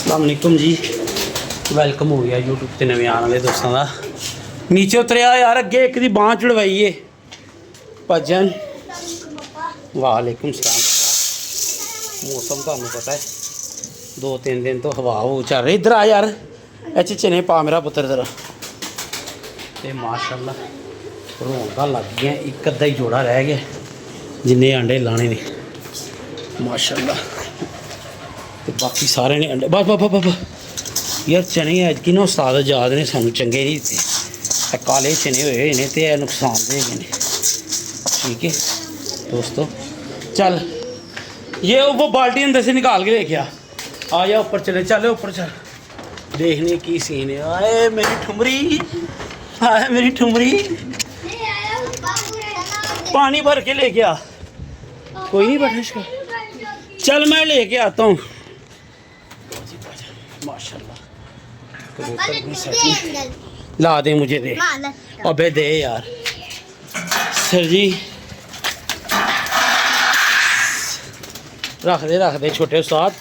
अस्सलाम वालेकुम जी, वेलकम हो गया यूट्यूब ते नवे आने वाले दोस्तों का। नीचे उतरिया यार, अगे एक दी बांह चढ़वाइए भजन। वालेकुम सलाम। मौसम तुहानू पता है 2-3 दिन तो हवा हो चल रही। इधर आ यार, एच चने पा मेरा पुत्र जरा। ते माशाल्लाह रौनक लग गई। एक अद्धा ही जोड़ा रह गया जिन्ने अंडे लाने ने माशाल्लाह। तो बाकी सारे ने अंडे बस बस बस यार। चने ऐतकी ना उस्ताद आजाद ने सानू चंगे नहीं दिते। काले चने होए ने ते नुकसान दे गए ने। ठीक है दोस्तों, चल ये वो बाल्टी अंदर से निकाल के लेके आ जा। ऊपर चले, चले ऊपर चल, देखने की सीन है। आए मेरी ठुमरी, आए मेरी ठुमरी, पानी भर के लेके आ। कोई नहीं बैठा इसका, चल मैं लेके आता हूँ। माशाल्लाह ला दे, मुझे दे। अबे दे यार सर जी। रख दे छोटे उस्ताद,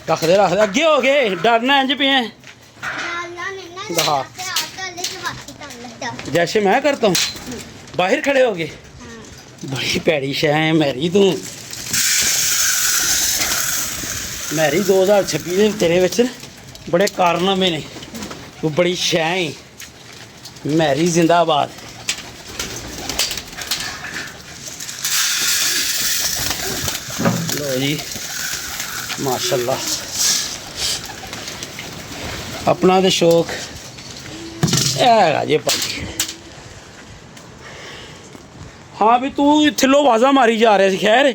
रख दे अगे हो गए। डरना इंज पे दिखा जैसे मैं करता हूँ। बाहर खड़े हो गए। बड़ी पैड़ी शह है मेरी तू। मेरी 2026 तेरे विच बड़े कारनामे ने। तू बड़ी शह है मेरी। जिंदाबाद। लो जी माशाल्लाह, अपना तो शौक है जी भाई। हाँ भी तू थल्लो आवाज़ा मारी जा रहा है। खैर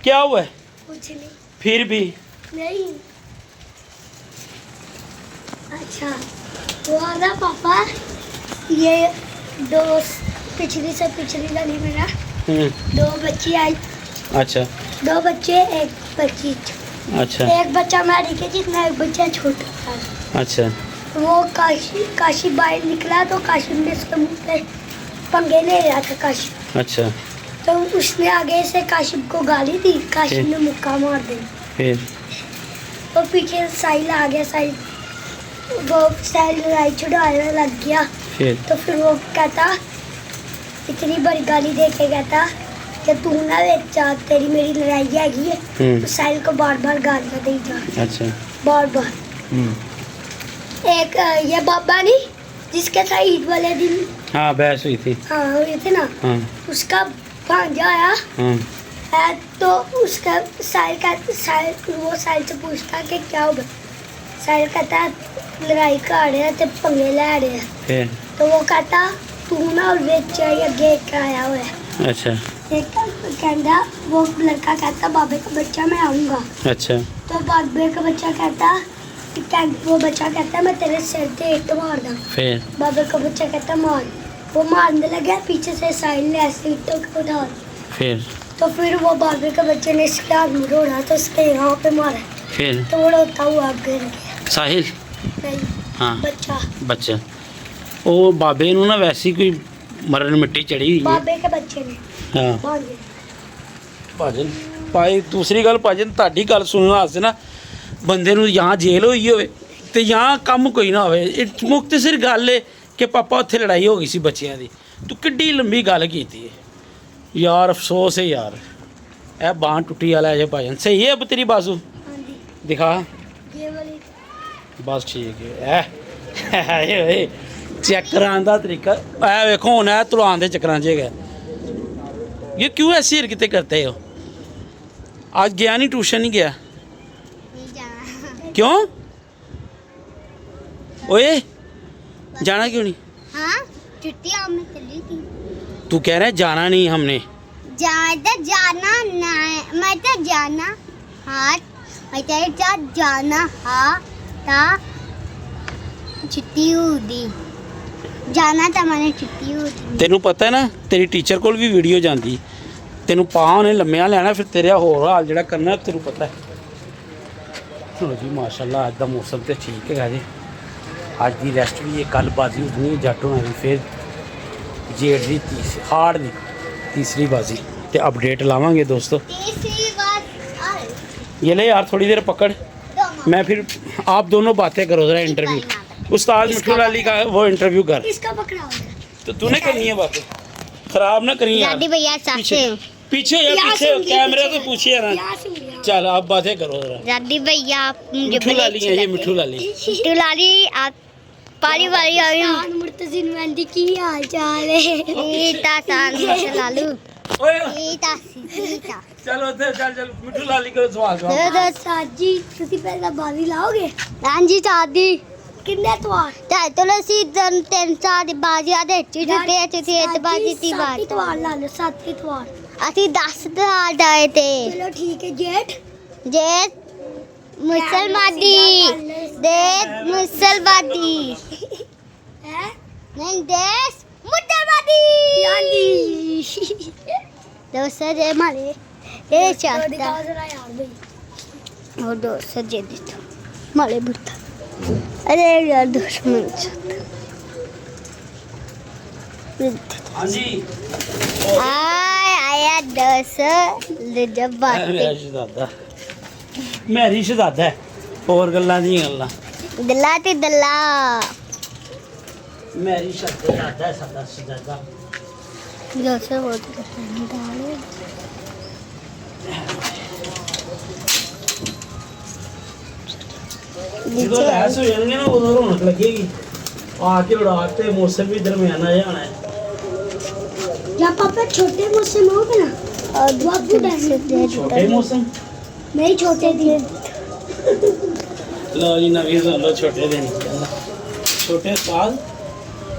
क्या हुआ है? कुछ नहीं। फिर भी नहीं। अच्छा वो वाला पापा, ये पिछली से पिछली गली में ना 2 बच्ची आई। अच्छा 2 बच्चे, एक बच्ची। अच्छा एक बच्चा मेरी के जितना, एक बच्चा छोटा था। अच्छा वो काशी बाहर निकला तो काशी ने उसके मुंह पे पंगे ले रहा था काशी। अच्छा तो उसने आगे से काशिफ को गाली दी, काशिफ ने मुक्का मार दी। फिर तो पीछे साहिल आ गया। वो साहिल लड़ाई छुड़ाने लग गया। तो फिर वो कहता, इतनी बड़ी गाली दे के कहता कि तू ना जा, तेरी मेरी लड़ाई हैगी है। तो साहिल को बार बार गालियाँ दी जा। अच्छा बार बार। एक ये बाबा नहीं जिसके साथ ईद वाले दिन हाँ बहस हुई थी। हाँ हुई थी ना। हाँ उसका भांजा आया है। तो उसका साहिल वो साहिल से पूछता कि क्या होगा। साहिल कहता है लड़ाई कर रहे हैं, पंगे ले रहे हैं। तो वो कहता तू ना विच अगे आया हुआ है। अच्छा एक कहता, वो लड़का कहता बाबे का बच्चा मैं आऊँगा। अच्छा तो बाबे का बच्चा कहता, वो बच्चा कहता मैं तेरे सिर पे ईंट मार दूँ। फिर बाबे का बच्चा कहता मार। वो मारने लगा, पीछे से साहिल ने ऐसे ईंटों को उठा। फिर वो बाबे के बच्चे ने इसके हाथ में रोड़ा तो उसके यहाँ पे मारा। फिर तो वो रोता हुआ गिर गया। साहिल नहीं, हाँ बच्चा वो बाबे नू ना वैसी कोई मरण मिट्टी चढ़ी हुई है। बाबे के बच्चे ने हाँ भांजे। भाजन भाई दूसरी गल भाजन ताड़ी गल सुनने वास्ते ना बंदे नू यहाँ जेल हुई होवे ते यहाँ कम कोई ना होवे। मुख्तसर गल है कि पापा उत्थे लड़ाई हो गई सी बच्चियां दी। तू किड्डी लंबी गल कीती है यार। अफसोस है यार, ए बांह टुट्टी वाला है भाजन। सही है अब तेरी बाजू दिखा। ये वाली बस ठीक है। चेक कराने का तरीका है वेखो हुण है तुलान के चक्कर च गए। ये क्यों ऐसी हरकतें करते हो? आज गया नहीं, ट्यूशन नहीं गया क्यों? ओए जाना क्यों नहीं? हाँ छुट्टी में चली थी। तू कह रहा है जाना नहीं हमने। जाना ना, मैं तो जाना हाँ, मैं तेरे साथ जाना हाँ था। छुट्टी हुई जाना था मैंने, छुट्टी हुई। तेनू पता है ना तेरी टीचर को भी वीडियो जाती। तेनू पा उन्हें लम्मिया लेना फिर तेरा होर हाल जो करना तेनू पता है। चलो जी माशाल्लाह अज का मौसम तो ठीक है जी। अज की रेस्ट भी है, कल बाजी उठनी जट होना की फिर जेठ की हाड़ की तीसरी बाजी तो अपडेट लावांगे दोस्तों। ये ले यार थोड़ी देर पकड़। मैं फिर आप दोनों बातें करो जरा इंटरव्यू उस्ताद मिठू लाली का वो इंटरव्यू कर इसका पकड़ा होगा तो तूने करनी है बातें खराब ना करी यार दादी भैया पीछे साथे पीछे या यहाँ पीछे से उंगली कैमरे पीछे। तो पूछिए ना यहाँ से यहाँ। चल आप बातें करो जरा दादी भैया आप मुझे मिठू बड़े लाली अच्छे है ये लगे। मिठू लाली मिठू लाली आप पाली वाली आई शान मुर्तजिन मेहंदी की हाल चाल है ईटा सान मिठू लालू ओए ईटा सीता चलो चल मिठू लाली को सवाल जवाब दादा साजी ਤੁਸੀਂ ਪਹਿਲਾਂ ਬਾਜ਼ੀ ਲਾਓਗੇ ਹਾਂਜੀ ਦਾਦੀ ਕਿੰਨੇ ਤਵਾਰ ਤੇ ਤੁਲਸੀ ਦਨ ਤਿੰਨ ਚਾਰ ਦੀ ਬਾਜ਼ੀਆਂ ਦੇ ਚਿੱਟੇ ਚਿੱਟੇ ਤੇ ਬਾਜ਼ੀ ਤੀ ਬਾਜ਼ ਤਵਾਰ ਲਾ ਲਓ 7 ਤਵਾਰ ਅਸੀਂ 10 ਦਾ ਡਾਏ ਤੇ ਚਲੋ ਠੀਕ ਹੈ ਜੇਠ ਜੇ ਮੁਸਲਮਾਨੀ ਦੇਸ਼ ਮੁਸਲਮਾਨੀ ਹੈ ਨਹੀਂ ਦੇਸ਼ ਮੁਸਲਮਾਨੀ ਯਾਨੀ ਦੋਸਤ ਦੇ ਮਾਰੇ ਇਹ ਚਾਹਤਾ ਦਿਖਾ ਜ਼ਰਾ ਯਾਰ ਬਈ और दोस्त जे देता माले बुता अरे यार दुश्मन हाँ जी आय आया दोस्त ले जब बात मेरा शहजादा मेरी शहजादा है और गल्लां दी गल्लां दल्ला ते दल्ला मेरी शहजादा है सादा शहजादा दोस्त बहुत करता ਜਦੋਂ ਲੈਸ ਹੋ ਜਾਣਗੇ ਨਾ ਉਦੋਂ ਰੌਣਕ ਲੱਗੇਗੀ ਆ ਕੇ ਉਡਾ ਤੇ ਮੌਸਮ ਵੀ ਦਰਮਿਆਨਾ ਜਿਹਾ ਹੋਣਾ ਹੈ जब पापा छोटे मुझसे होगे ना और बाबू ਛੋਟੇ ਮੌਸਮ मेरी छोटे दिन लो जी नवी सुन लो छोटे दिन छोटे साल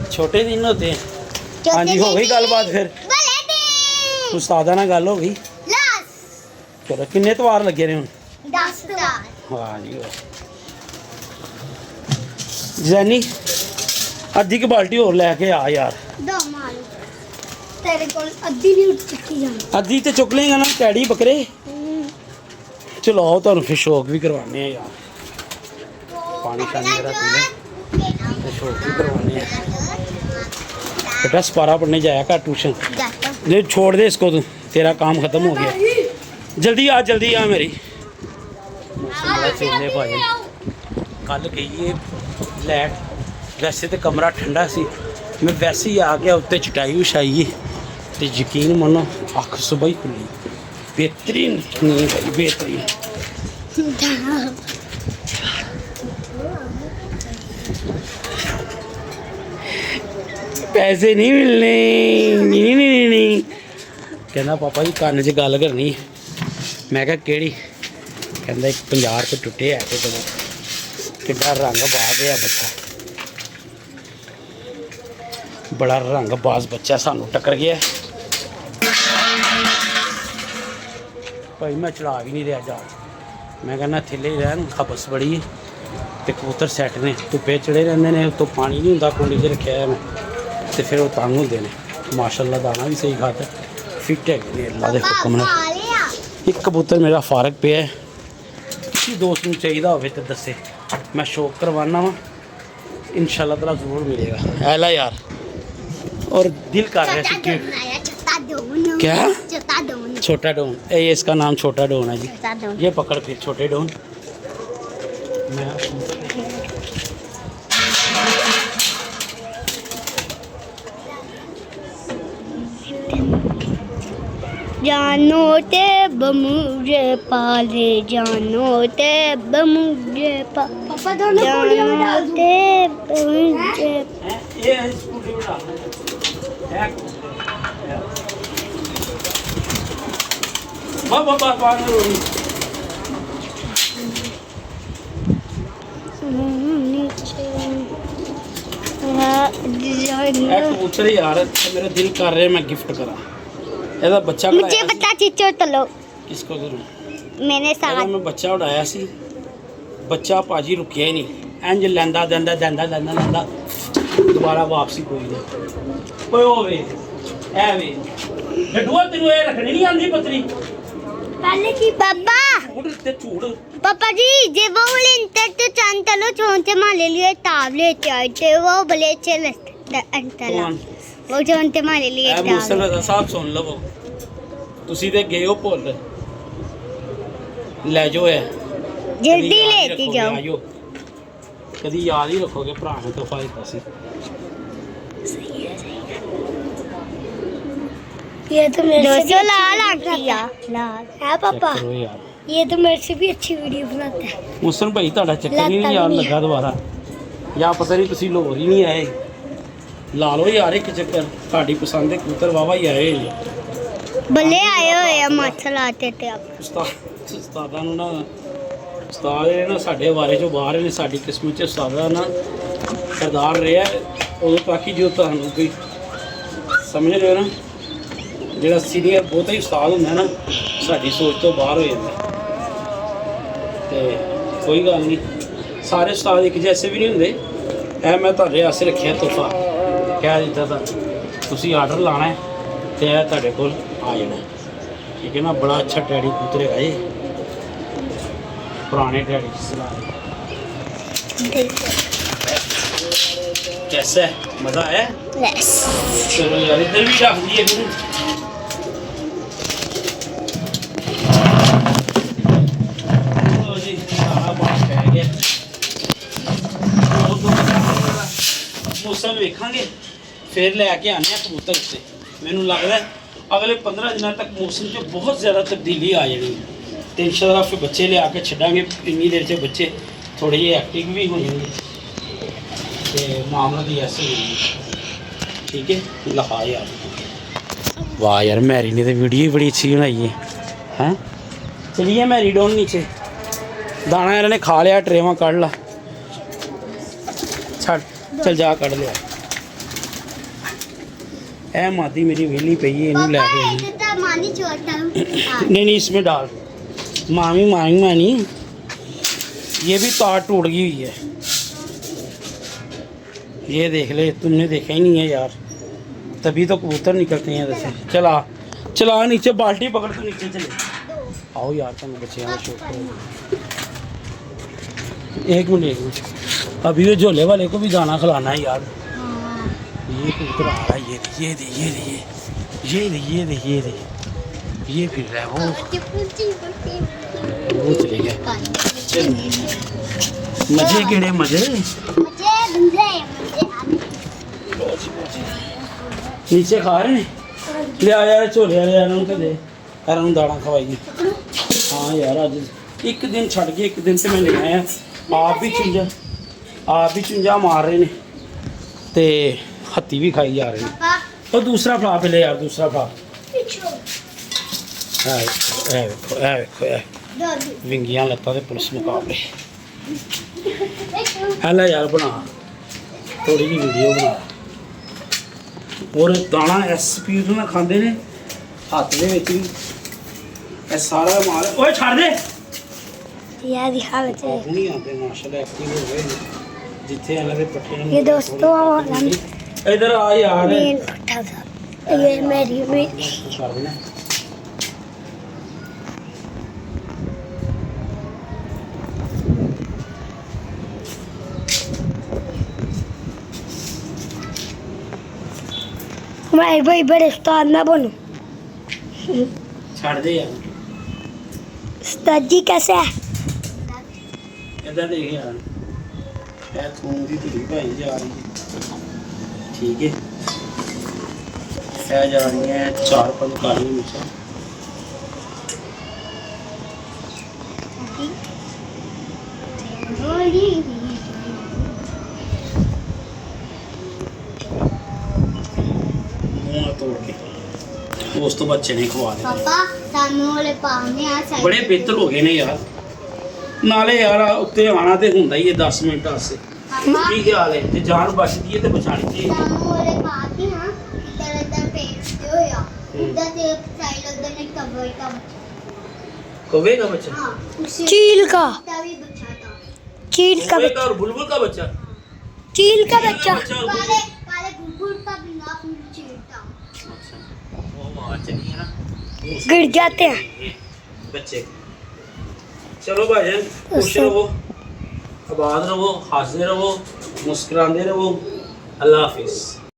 छोटे दिन होते हैं हाँ जी हो गई गलबात फिर उस्तादा नाल गल हो गई लास चलो किन्ने तवार लगे ने हुन 10 का वाह जी वाह जैनी अद्धी की बाल्टी और लैके आ यार दो मारो तेरे को अद्धी नहीं उठ चुकी जानी अद्धी ते चुक लेगा ना कैडी बकरे चलो आओ तुहानू फिर शौक भी करवाने हैं यार पानी शानी मेरा पी ले ते शौक भी करवाने हैं बेटा सपारा पढ़ने जाया कर ट्यूशन जाता ये छोड़ दे इसको तू तेरा काम खत्म हो गया जल्दी आ मेरी मौसम बड़ा चेंज है भाई कल गई है लाइट वैसे तो कमरा ठंडा सी मैं वैसे ही आ गया उत्ते चटाई विछाई है तो यकीन मनो अख सुबह ही खुली बेहतरीन नींद आई बेहतरीन पैसे नहीं मिलने नहीं कहना पापा जी कान च गल करनी मैं क्या केड़ी कहता एक 50 रुपये टुटे है तो दो किड्डा रंग बाज है बच्चा बड़ा रंग बाज बच्चा सानू टक्कर गया भाई मैं चला भी नहीं रहा जहाज मैं कहना थैले ही रहन खबस बड़ी है तो कबूतर सैट ने धुप्पे चढ़े रहंदे ने तो पानी नहीं होंदा कुंडी च रखा है मैं तो फिर वो तंग होंदे ने माशाअल्लाह दाना भी सही खाता फिट है अल्लाह दे हुक्म नाल एक कबूतर मेरा फारग पे है किसी दोस्त ਨੂੰ ਚਾਹੀਦਾ ਹੋਵੇ ਤੇ ਦੱਸੇ मैं शौक करवाना वा इंशाल्लाह ताला ज़रूर मिलेगा ऐला यार और दिल कर रहा है छोटा डोन क्या छोटा डोन छोटा डोन ये इसका नाम छोटा डोन है जी छोटा डोन ये पकड़ फिर छोटे डोन मैं जानो ते बमुझे पाले जानो ते बमुझे पापा दोनों कोड़ियों में डाल दूं ते बमुझे ये स्कूटी उठा है बाबा कबूतर यार मेरा दिल कर रहा है मैं गिफ्ट करा ਇਹਦਾ ਬੱਚਾ मुझे उड़ाया पता चिचो तलो किसको करूं मैंने ਇਹਦਾ साथ ਮੈਂ ਬੱਚਾ ਉਡਾਇਆ ਸੀ ਬੱਚਾ ਭਾਜੀ ਰੁਕਿਆ ਹੀ ਨਹੀਂ ਇੰਜ ਲੈਂਦਾ ਲੈਂਦਾ ਦੁਬਾਰਾ ਵਾਪਸੀ ਕੋਈ ਨਹੀਂ ਓਏ ਹੋਵੇ ਐ ਵੇ ਡੱਡੂਆ ਤੈਨੂੰ ਇਹ ਰੱਖਣੀ ਨਹੀਂ ਆਂਦੀ ਪਤਰੀ पहले की पापा ਝੂੜ ਤੇ ਝੂੜ पापा जी जे वो इंटर तो चंतलो छोंते माले लिए तावले चाहते वो भले चल अंतला ਕੌਣ वो छोंते माले लिए ਐ तावले ਮੂਸਲ ਸਾਹਿਬ ਸੁਣ ਲਵੋ ਤੁਸੀਂ ਤੇ ਗਏ ਹੋ ਭੁੱਲ ਲੈ ਜਾਓ ਇਹ जल्दी लेती जाओ। आयो कभी याद ही रखोगे भरा ने तोहफा दिता सी। ये तो मेरे से भी दोस्तों अच्छी लाल वीडियो आंटी बनाता लाल है पापा। चेक करो यार ये तो मेरे से भी अच्छी वीडियो बनाता है। मुसन भाई ਤੁਹਾਡਾ ਚੱਕਰ ਹੀ ਨਹੀਂ ਲੱਗਦਾ ਯਾਰ ਵੀ ਨਹੀਂ ਲੱਗਾ ਦੁਬਾਰਾ ਜਾਂ ਪਤਾ ਨਹੀਂ ਤੁਸੀਂ ਲੋਰ ਹੀ ਨਹੀਂ ਆਏ। ਲਾ ਲਓ ਯਾਰ ਇੱਕ ਚੱਕਰ ਤੁਹਾਡੀ ਪਸੰਦ ਦੇ ਕਬੂਤਰ ਵਾਵਾ ਹੀ ਆਏ ਨੇ। भले आए हुए हैं मत लाते थे आप। ਉਸਤਾਦਾਂ ਨੂੰ ਨਾ ਉਸਤਾਦ ਜਿਹੜੇ ਨਾ ਸਾਡੇ ਬਾਰੇ ਚੋਂ ਬਾਹਰ ਨੇ ਸਾਡੀ ਕਿਸਮਤ 'ਚ ਉਸਤਾਦਾ ਨਾ ਸਰਦਾਰ ਰਿਹਾ ਉਦੋਂ ਤੱਕ ਹੀ ਜੋ ਤੁਹਾਨੂੰ ਕੋਈ ਸਮਝ ਰਹੇ ਹੋ ਨਾ ਜਿਹੜਾ ਸੀਨੀਅਰ ਬਹੁਤਾ ਹੀ ਉਸਤਾਦ ਹੁੰਦਾ ਨਾ ਸਾਡੀ ਸੋਚ ਤੋਂ ਬਾਹਰ ਹੋ ਜਾਂਦਾ ਤੇ ਕੋਈ ਗੱਲ ਨਹੀਂ ਸਾਰੇ ਉਸਤਾਦ ਇੱਕ ਜੈਸੇ ਵੀ ਨਹੀਂ ਹੁੰਦੇ। ਇਹ ਮੈਂ ਤੁਹਾਡੇ ਵਾਸਤੇ ਰੱਖਿਆ ਤੋਹਫਾ ਕਹਿ ਦਿੱਤਾ ਤਾਂ ਤੁਸੀਂ ਆਰਡਰ ਲਾਣਾ ਹੈ ਤੇ ਇਹ ਤੁਹਾਡੇ ਕੋਲ ਆ ਜਾਣਾ ਠੀਕ है ना। बड़ा अच्छा टैडी कबूतर है ये पुराने टैडी कैसा है मज़ा आया। यस चलो यार इधर भी रख दिए फिर लो जी सारा पास पै गया। मौसम वेखांगे फिर लैके आने कबूतर उत्ते मैनू लगता है अगले 15 दिनों तक मौसम 'ਚ बहुत ज़्यादा तब्दीली आ जानी है तो इंशाअल्लाह फिर बच्चे लिया के छड़ांगे इन्नी देर से बच्चे थोड़े जे एक्टिव भी हो जाएंगे तो मामला भी ऐसे होगी ठीक है। लखा यार वाह यार मैरी ने तो वीडियो ही बड़ी अच्छी बनाई है हैं। चलिए मैरी डोन नीचे दाना इन्होंने खा लिया ट्रेवा कढ़ ला छड़ चल जा कढ़ लिया। ए मादी मेरी वेली पई है इन्हें लैके आई मानी छोटा नहीं इसमें डाल मामी मानी ये भी तार टूट गई हुई है। ये देख ले तुमने देखा ही नहीं है यार तभी तो कबूतर निकलते हैं वैसे। चला चला नीचे बाल्टी पकड़ तो नीचे चले आओ यार तुम बच्चे का शौक है। एक मिनट अभी तो झोले वाले को भी दाना खिलाना है यार। ये कबूतर आ रहा है ये फिर रहा है वो चले गया। मजे केड़े मजे नीचे खा रहे हैं लिया यार झोले वाले इन्होंने दे यार दाना खवाइए। हाँ यार अज एक दिन छड़ के एक दिन से मैं ले आया आप भी चुंजा मार रहे हैं तो हत्ती भी खाई जा रहे हैं। तो दूसरा फला पे ले यार दूसरा फला विंगियां लत्ता ते पुलिस मुकाबले हेला यार बना थोड़ी जी वीडियो बना और दाना इस स्पीड में खाते हैं हाथ दे विच भी सारा माल ओए छड़ दे यार दिखा बच्चे नहीं आते माशाल्लाह एक्टिव हो गए जिथे अलग दे पट्टे ये दोस्तों इधर आ यार मेन पट्टा था ये मेरी कर देना मैं भाई बड़े उस्ताद ना बनूं। छड़ दे यार उस्ताद जी कैसे है इधर देख यार ਇਹ ਥੂਮ ਦੀ ਧੁਰੀ ਭਾਈ ਜਾ ਰਹੀ ਹੈ ਠੀਕ ਹੈ। ਇਹ ਜਾ ਰਹੀ ਹੈ 4-5 ਕਾਲੀਆਂ ਮਿਰਚਾਂ ਮੂੰਹ ਤੋੜ ਕੇ ਉਸ ਤੋਂ ਬਾਅਦ ਚਨੇ ਖਵਾ ਦੇ। पापा सानू वाले पाने आ साइड ਬੜੇ ਬਿਹਤਰ ਹੋ ਗਏ ਨੇ ਯਾਰ ਨਾਲੇ ਯਾਰ ਉੱਤੇ ਆਣਾ ਤੇ ਹੁੰਦਾ ਹੀ ਹੈ 10 ਮਿੰਟ ਵਾਸਤੇ ਕੀ ਖਿਆਲ ਹੈ ਜੇ ਜਾਨ ਬਚਦੀ ਹੈ ਤੇ ਬਚਾਣੀ ਚਾਹੀਦੀ ਹੈ। सानू वाले पाते हैं इधर इधर फेंकते हो या उधर से साइड उधर ने कवर का कौवे का बच्चा हां उसे चील का तभी बचा था चील का कौवे बच्चा का और बुलबुल का बच्चा चील का बच्चा काले काले गुलगुल का बिना फूल चीरता अच्छा वो आवाज चली है ना गिर जाते हैं बच्चे। चलो भाईजान खुश रहो आबाद रहो हंसते रहो मुस्कुराते रहो अल्लाह हाफिज़।